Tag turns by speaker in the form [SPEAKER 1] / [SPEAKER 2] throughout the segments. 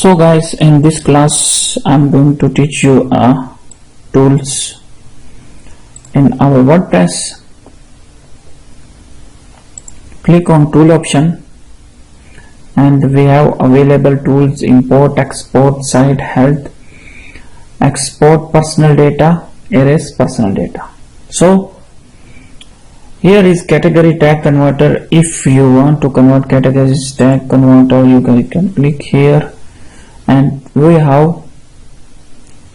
[SPEAKER 1] So guys, in this class I'm going to teach you tools in our WordPress. Click on tool option and we have available tools: import, export, site health, export personal data, erase personal data. So here is category tag converter. If you want to convert categories tag converter, you can click here. And we have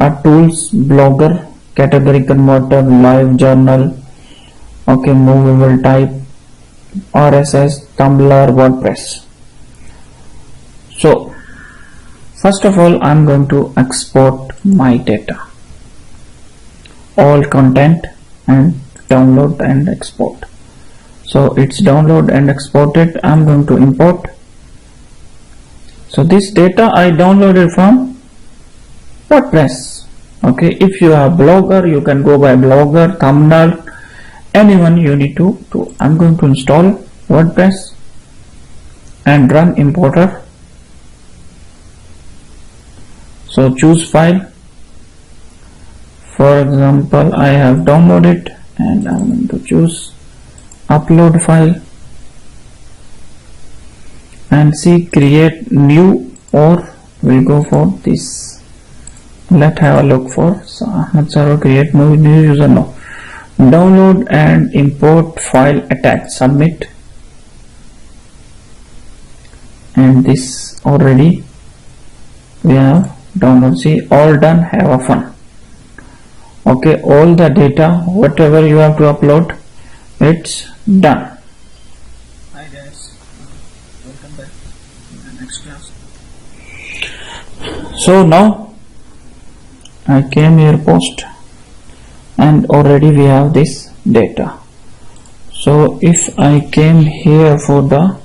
[SPEAKER 1] a tools: blogger, category converter, live journal, movable type, RSS, Tumblr, WordPress. So first of all, I'm going to export my data, all content, and download and export. So it's download and exported. I'm going to import. So this data I downloaded from WordPress. If you are blogger, you can go by blogger, thumbnail, anyone you need to do. I'm going to install WordPress and run importer. So choose file. For example, I have downloaded and I'm going to choose upload file and see create new, or we'll go for this. Let's have a look for Ahmed server, create new user. No, download and import file, attach, submit, and this already we have download. See, all done, have a fun. All the data whatever you have to upload, it's done.
[SPEAKER 2] Hi guys, welcome back to the next class.
[SPEAKER 1] So now I came here post and already we have this data. So if I came here for the,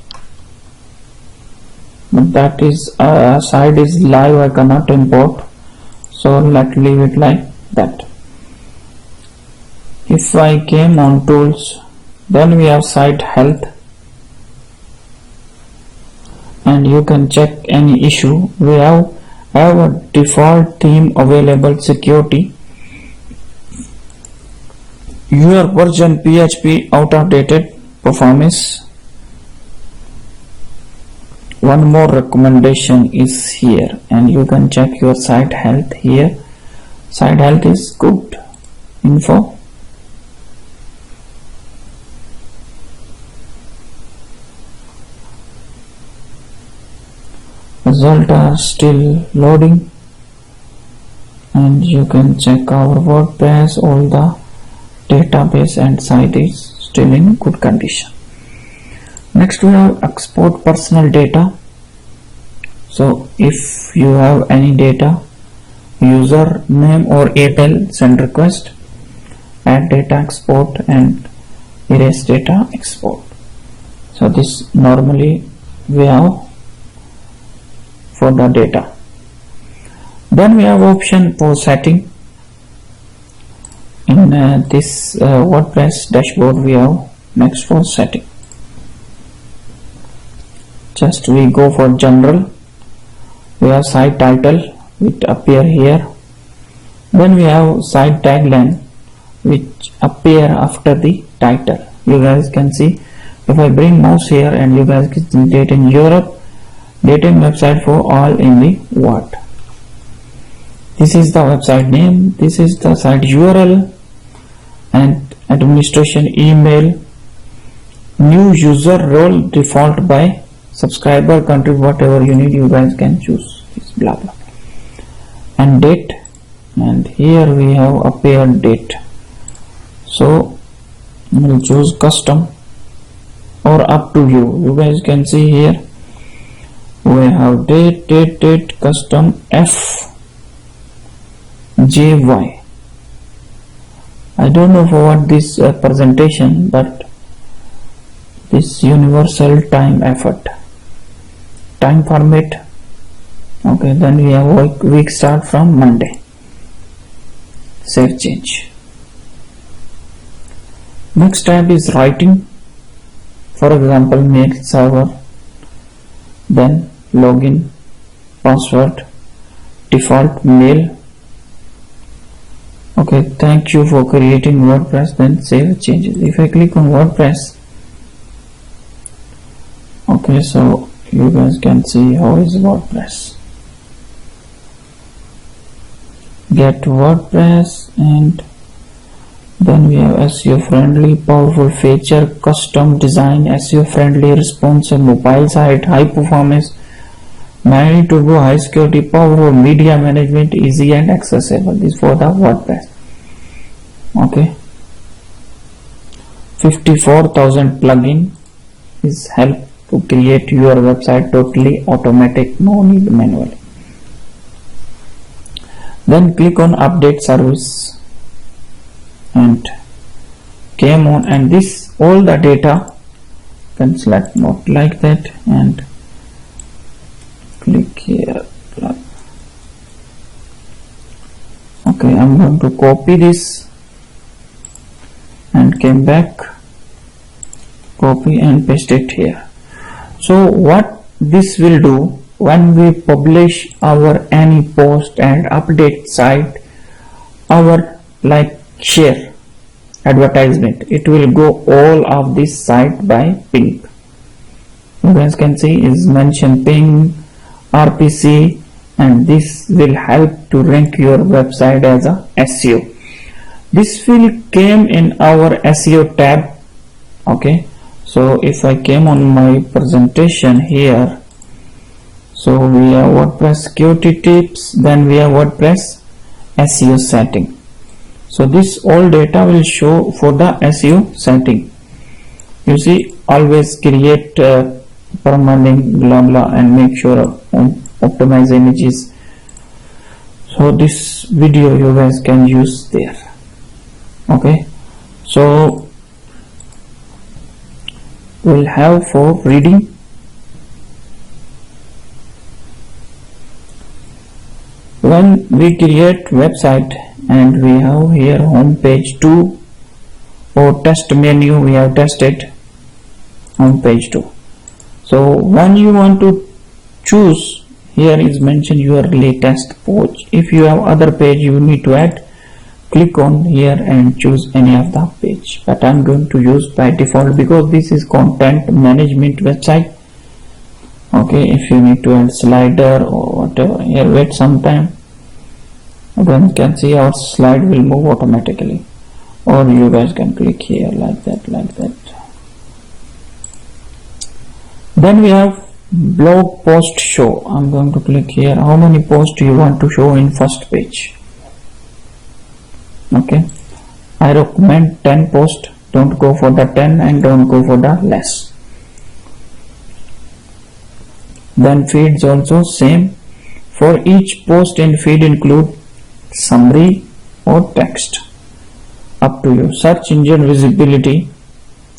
[SPEAKER 1] that is site is live, I cannot import, so let's leave it like that. If I came on tools, then we have site health, and you can check any issue. We have a default theme available, security, your version PHP out of dated, performance. One more recommendation is here, and you can check your site health here. Site health is good. Info, results are still loading, and you can check our WordPress, all the database and site is still in good condition. Next we have export personal data. So if you have any data, user name or email, send request, add data export, and erase data export. So this normally we have for the data. Then we have option for setting. In this WordPress dashboard we have next for setting. Just we go for general. We have site title which appear here. Then we have site tagline which appear after the title. You guys can see, if I bring mouse here and you guys can see date in Europe, date in website for all in the world. This is the website name, this is the site URL, and administration email, new user role, default by subscriber, country, whatever you need, you guys can choose this, blah blah, and date, and here we have appeared date. So we'll choose custom or up to you. You guys can see here we have date, custom, FJY. I don't know for what this presentation, but this universal time effort, time format. Then we have week start from Monday. Save change. Next tab is writing. For example, mail server, then login, password, default mail. Okay, thank you for creating WordPress. Then save changes. If I click on WordPress, okay, so you guys can see how is WordPress. Get WordPress, and then we have SEO friendly, powerful feature, custom design, SEO friendly, responsive mobile site, high performance, many to go, high security, powerful media management, easy and accessible. This for the WordPress. Okay, 54,000 plugin is help to create your website totally automatic, no need manually. Then click on update service and came on, and this all the data can select not like that and click here. Okay, I'm going to copy this and came back, copy and paste it here. So what this will do, when we publish our any post and update site, our like share advertisement, it will go all of this site by ping. You guys can see is mentioned ping, RPC, and this will help to rank your website as a SEO. This will came in our SEO tab. Okay, so if I came on my presentation here, so we have WordPress security tips, then we have WordPress SEO setting. So this all data will show for the SEO setting. You see, always create permanent blah blah and make sure optimize images. So this video you guys can use there. Okay, so we'll have for reading. When we create website and we have here home page 2 or test menu, we have tested home page 2. So when you want to choose, here is mentioned your latest page. If you have other page you need to add, click on here and choose any of the page, but I'm going to use by default because this is content management website. Okay, if you need to add slider or whatever, here wait some time, then you can see our slide will move automatically, or you guys can click here like that. Then we have blog post show. I'm going to click here. How many posts you want to show in first page? Okay, I recommend 10 posts. Don't go for the 10 and don't go for the less. Then feeds also same. For each post in feed include summary or text. Up to you. Search engine visibility,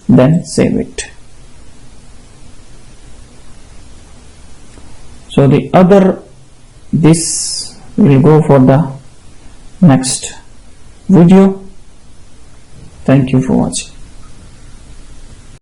[SPEAKER 1] then save it. So the other, this will go for the next video. Thank you for watching.